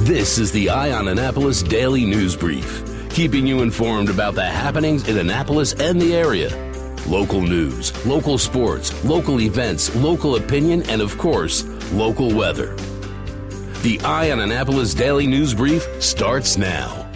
This is the Eye on Annapolis Daily News Brief, keeping you informed about the happenings in Annapolis and the area. Local news, local sports, local events, local opinion, and of course, local weather. The Eye on Annapolis Daily News Brief starts now.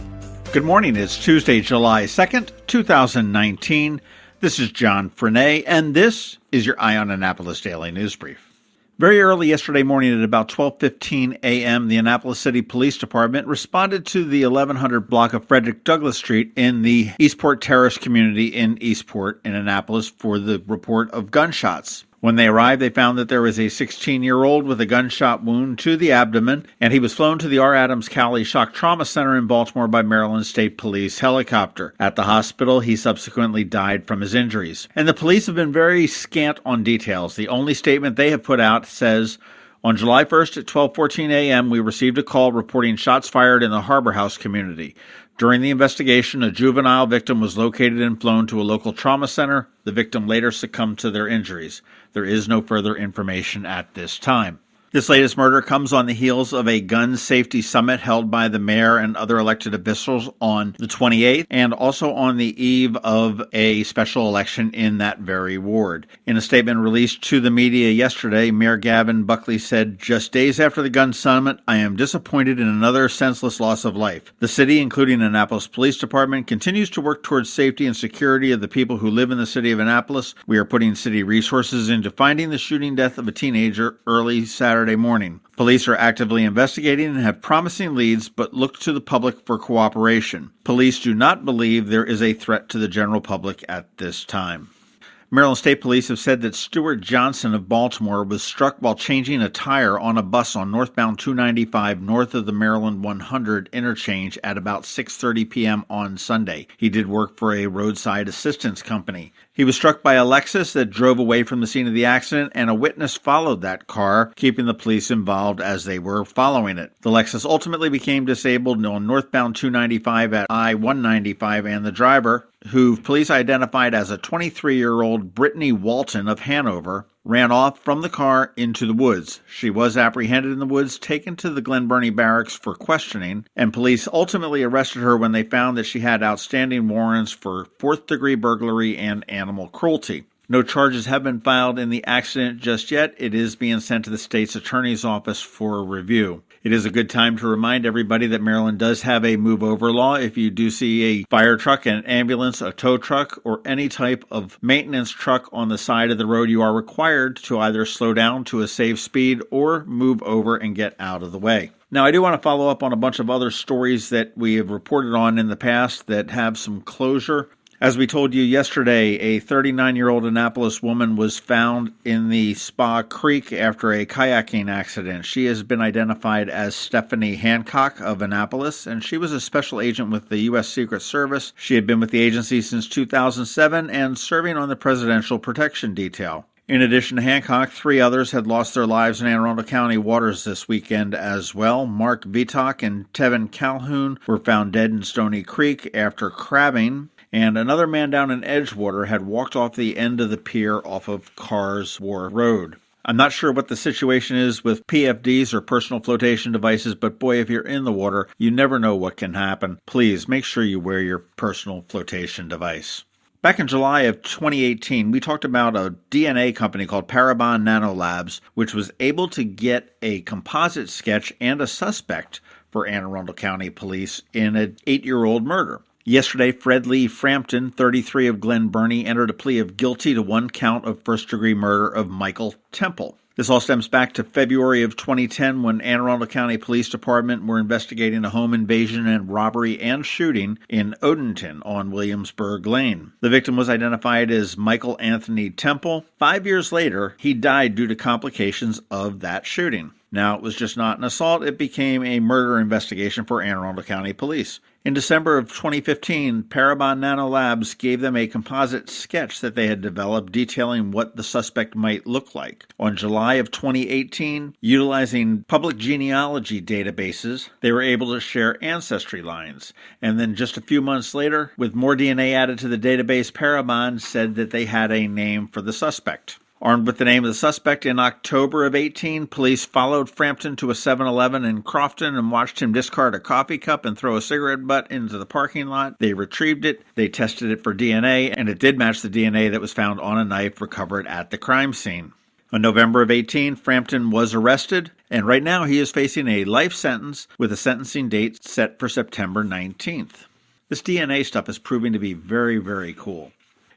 Good morning. It's Tuesday, July 2nd, 2019. This is John Frenaye, and this is your Eye on Annapolis Daily News Brief. Very early yesterday morning at about 12:15 a.m., the Annapolis City Police Department responded to the 1100 block of Frederick Douglass Street in the Eastport Terrace community in Eastport in Annapolis for the report of gunshots. When they arrived, they found that there was a 16-year-old with a gunshot wound to the abdomen, and he was flown to the R. Adams Cowley Shock Trauma Center in Baltimore by Maryland State Police helicopter. At the hospital, he subsequently died from his injuries. And the police have been very scant on details. The only statement they have put out says, on July 1st at 12:14 a.m., we received a call reporting shots fired in the Harbor House community. During the investigation, a juvenile victim was located and flown to a local trauma center. The victim later succumbed to their injuries. There is no further information at this time. This latest murder comes on the heels of a gun safety summit held by the mayor and other elected officials on the 28th, and also on the eve of a special election in that very ward. In a statement released to the media yesterday, Mayor Gavin Buckley said, "Just days after the gun summit, I am disappointed in another senseless loss of life. The city, including Annapolis Police Department, continues to work towards safety and security of the people who live in the city of Annapolis. We are putting city resources into finding the shooting death of a teenager early Saturday morning. Police are actively investigating and have promising leads, but look to the public for cooperation. Police do not believe there is a threat to the general public at this time." Maryland State Police have said that Stuart Johnson of Baltimore was struck while changing a tire on a bus on northbound 295 north of the Maryland 100 interchange at about 6:30 p.m. on Sunday. He did work for a roadside assistance company. He was struck by a Lexus that drove away from the scene of the accident, and a witness followed that car, keeping the police involved as they were following it. The Lexus ultimately became disabled on northbound 295 at I-195, and the driver, who police identified as a 23-year-old Brittany Walton of Hanover, ran off from the car into the woods. She was apprehended in the woods, taken to the Glen Burnie Barracks for questioning, and police ultimately arrested her when they found that she had outstanding warrants for fourth-degree burglary and animal cruelty. No charges have been filed in the accident just yet. It is being sent to the state's attorney's office for review. It is a good time to remind everybody that Maryland does have a move-over law. If you do see a fire truck, an ambulance, a tow truck, or any type of maintenance truck on the side of the road, you are required to either slow down to a safe speed or move over and get out of the way. Now, I do want to follow up on a bunch of other stories that we have reported on in the past that have some closure. As we told you yesterday, a 39-year-old Annapolis woman was found in the Spa Creek after a kayaking accident. She has been identified as Stephanie Hancock of Annapolis, and she was a special agent with the U.S. Secret Service. She had been with the agency since 2007 and serving on the Presidential Protection Detail. In addition to Hancock, 3 others had lost their lives in Anne Arundel County waters this weekend as well. Mark Vitok and Tevin Calhoun were found dead in Stony Creek after crabbing, and another man down in Edgewater had walked off the end of the pier off of Cars War Road. I'm not sure what the situation is with PFDs or personal flotation devices, but boy, if you're in the water, you never know what can happen. Please make sure you wear your personal flotation device. Back in July of 2018, we talked about a DNA company called Parabon Nanolabs, which was able to get a composite sketch and a suspect for Anne Arundel County Police in an 8-year-old murder. Yesterday, Fred Lee Frampton, 33 of Glen Burnie, entered a plea of guilty to 1 count of first-degree murder of Michael Temple. This all stems back to February of 2010 when Anne Arundel County Police Department were investigating a home invasion and robbery and shooting in Odenton on Williamsburg Lane. The victim was identified as Michael Anthony Temple. 5 years later, he died due to complications of that shooting. Now, it was just not an assault. It became a murder investigation for Anne Arundel County Police. In December of 2015, Parabon Nanolabs gave them a composite sketch that they had developed detailing what the suspect might look like. On July of 2018, utilizing public genealogy databases, they were able to share ancestry lines. And then just a few months later, with more DNA added to the database, Parabon said that they had a name for the suspect. Armed with the name of the suspect, in October of 18, police followed Frampton to a 7-Eleven in Crofton and watched him discard a coffee cup and throw a cigarette butt into the parking lot. They retrieved it, they tested it for DNA, and it did match the DNA that was found on a knife recovered at the crime scene. On November of 18, Frampton was arrested, and right now he is facing a life sentence with a sentencing date set for September 19th. This DNA stuff is proving to be very, very cool.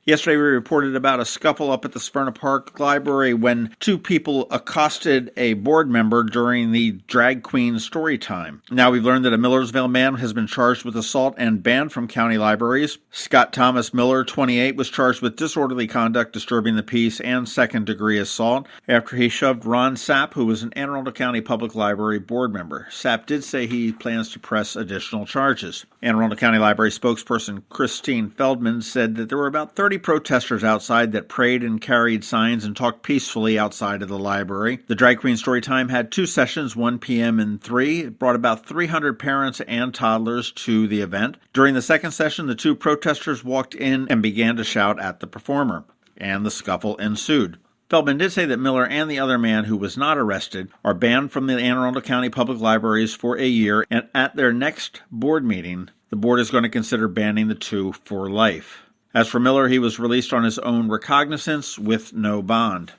Yesterday we reported about a scuffle up at the Smyrna Park Library when two people accosted a board member during the Drag Queen Storytime. Now we've learned that a Millersville man has been charged with assault and banned from county libraries. Scott Thomas Miller, 28, was charged with disorderly conduct, disturbing the peace, and second-degree assault after he shoved Ron Sapp, who was an Anne Arundel County Public Library board member. Sapp did say he plans to press additional charges. Anne Arundel County Library spokesperson Christine Feldman said that there were about 30 protesters outside that prayed and carried signs and talked peacefully outside of the library. The Drag Queen Storytime had 2 sessions, 1 p.m. and 3. It brought about 300 parents and toddlers to the event. During the second session, the 2 protesters walked in and began to shout at the performer, and the scuffle ensued. Feldman did say that Miller and the other man who was not arrested are banned from the Anne Arundel County Public Libraries for a year, and at their next board meeting, the board is going to consider banning the 2 for life. As for Miller, he was released on his own recognizance with no bond.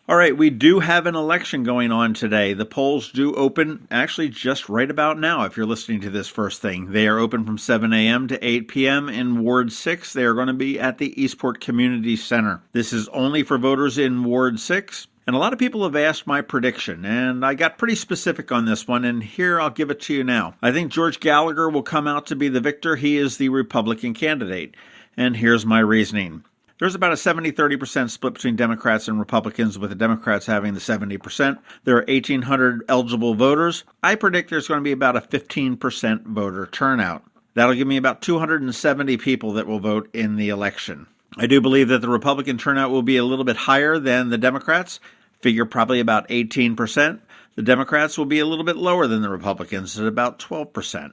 All right, we do have an election going on today. The polls do open actually just right about now if you're listening to this first thing. They are open from 7 a.m. to 8 p.m. in Ward 6. They are going to be at the Eastport Community Center. This is only for voters in Ward 6. And a lot of people have asked my prediction, and I got pretty specific on this one, and here I'll give it to you now. I think George Gallagher will come out to be the victor. He is the Republican candidate. And here's my reasoning. There's about a 70-30% split between Democrats and Republicans, with the Democrats having the 70%. There are 1,800 eligible voters. I predict there's going to be about a 15% voter turnout. That'll give me about 270 people that will vote in the election. I do believe that the Republican turnout will be a little bit higher than the Democrats. Figure probably about 18%. The Democrats will be a little bit lower than the Republicans at about 12%.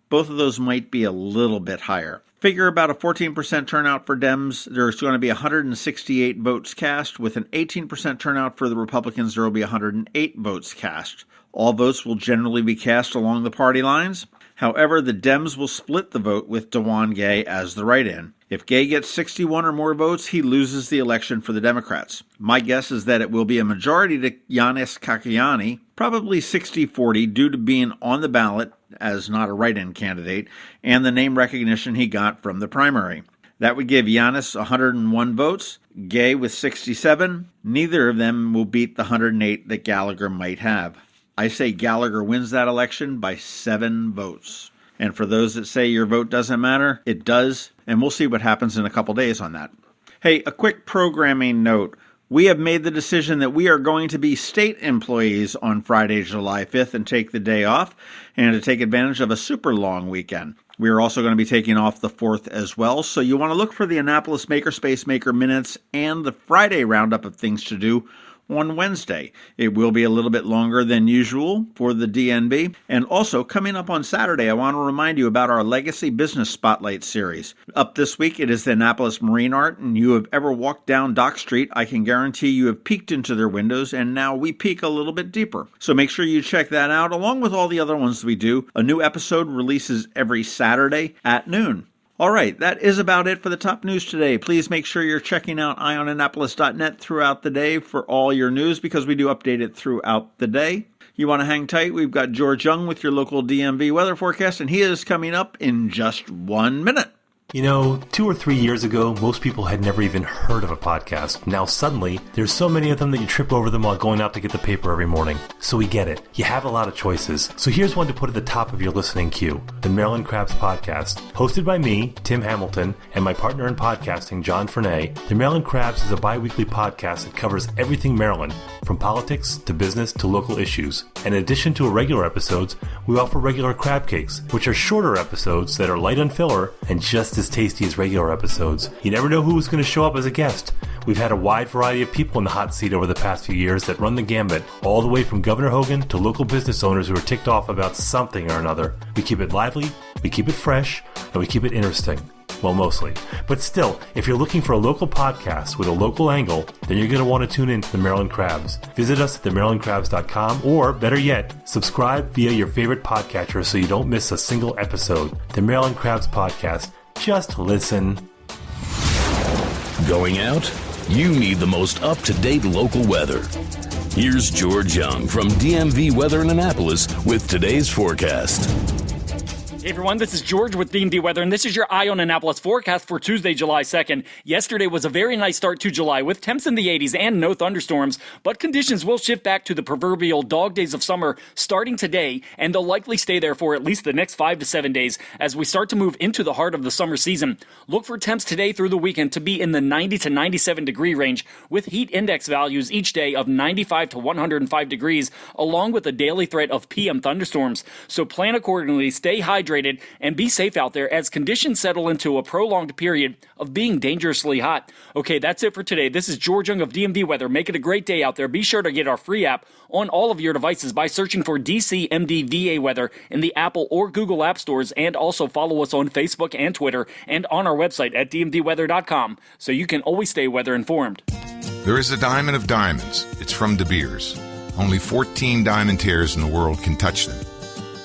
Both of those might be a little bit higher. Figure about a 14% turnout for Dems. There's going to be 168 votes cast. With an 18% turnout for the Republicans, there will be 108 votes cast. All votes will generally be cast along the party lines. However, the Dems will split the vote with DeJuan Gay as the write-in. If Gay gets 61 or more votes, he loses the election for the Democrats. My guess is that it will be a majority to Yanis Kakiani, probably 60-40 due to being on the ballot as not a write-in candidate, and the name recognition he got from the primary. That would give Yanis 101 votes, Gay with 67. Neither of them will beat the 108 that Gallagher might have. I say Gallagher wins that election by 7 votes. And for those that say your vote doesn't matter, it does, and we'll see what happens in a couple days on that. Hey, a quick programming note. We have made the decision that we are going to be state employees on Friday, July 5th, and take the day off, and to take advantage of a super long weekend. We are also going to be taking off the 4th as well, so you want to look for the Annapolis Makerspace Maker Minutes and the Friday roundup of things to do on Wednesday. It will be a little bit longer than usual for the DNB. And also, coming up on Saturday, I want to remind you about our Legacy Business Spotlight series. Up this week, it is the Annapolis Marine Art, and you have ever walked down Dock Street, I can guarantee you have peeked into their windows, and now we peek a little bit deeper. So make sure you check that out, along with all the other ones we do. A new episode releases every Saturday at noon. All right, that is about it for the top news today. Please make sure you're checking out eyeonannapolis.net throughout the day for all your news, because we do update it throughout the day. You want to hang tight? We've got George Young with your local DMV weather forecast, and he is coming up in just 1 minute. You know, 2 or 3 years ago, most people had never even heard of a podcast. Now suddenly, there's so many of them that you trip over them while going out to get the paper every morning. So we get it. You have a lot of choices. So here's one to put at the top of your listening queue. The Maryland Crabs Podcast. Hosted by me, Tim Hamilton, and my partner in podcasting, John Fernay, The Maryland Crabs is a bi-weekly podcast that covers everything Maryland, from politics to business to local issues. And in addition to regular episodes, we offer regular crab cakes, which are shorter episodes that are light on filler and just as tasty as regular episodes. You never know who's going to show up as a guest. We've had a wide variety of people in the hot seat over the past few years that run the gambit, all the way from Governor Hogan to local business owners who are ticked off about something or another. We keep it lively, we keep it fresh, and we keep it interesting. Well, mostly. But still, if you're looking for a local podcast with a local angle, then you're going to want to tune in to the Maryland Crabs. Visit us at themarylandcrabs.com, or better yet, subscribe via your favorite podcatcher so you don't miss a single episode. The Maryland Crabs Podcast. Just listen. Going out? You need the most up-to-date local weather. Here's George Young from DMV Weather in Annapolis with today's forecast. Hey everyone, this is George with DMV Weather, and this is your Eye on Annapolis forecast for Tuesday, July 2nd. Yesterday was a very nice start to July with temps in the 80s and no thunderstorms, but conditions will shift back to the proverbial dog days of summer starting today, and they'll likely stay there for at least the next 5 to 7 days as we start to move into the heart of the summer season. Look for temps today through the weekend to be in the 90 to 97 degree range with heat index values each day of 95 to 105 degrees, along with a daily threat of PM thunderstorms. So plan accordingly, stay hydrated, and be safe out there as conditions settle into a prolonged period of being dangerously hot. Okay, that's it for today. This is George Young of DMV Weather. Make it a great day out there. Be sure to get our free app on all of your devices by searching for DCMDVA Weather in the Apple or Google App Stores, and also follow us on Facebook and Twitter and on our website at dmvweather.com so you can always stay weather informed. There is a diamond of diamonds. It's from De Beers. Only 14 diamantaires in the world can touch them.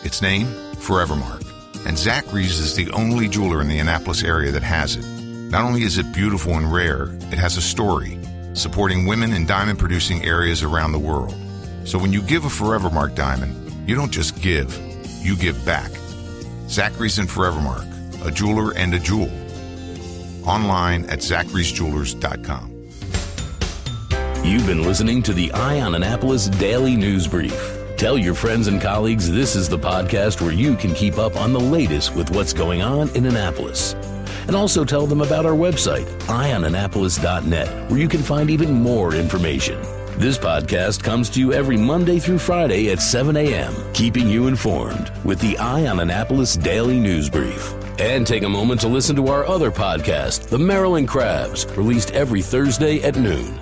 Its name, Forevermark. And Zachary's is the only jeweler in the Annapolis area that has it. Not only is it beautiful and rare, it has a story, supporting women in diamond-producing areas around the world. So when you give a Forevermark diamond, you don't just give, you give back. Zachary's and Forevermark, a jeweler and a jewel. Online at zacharysjewelers.com. You've been listening to the Eye on Annapolis Daily News Brief. Tell your friends and colleagues this is the podcast where you can keep up on the latest with what's going on in Annapolis. And also tell them about our website, eyeonannapolis.net, where you can find even more information. This podcast comes to you every Monday through Friday at 7 a.m., keeping you informed with the Eye on Annapolis Daily News Brief. And take a moment to listen to our other podcast, The Maryland Crabs, released every Thursday at noon.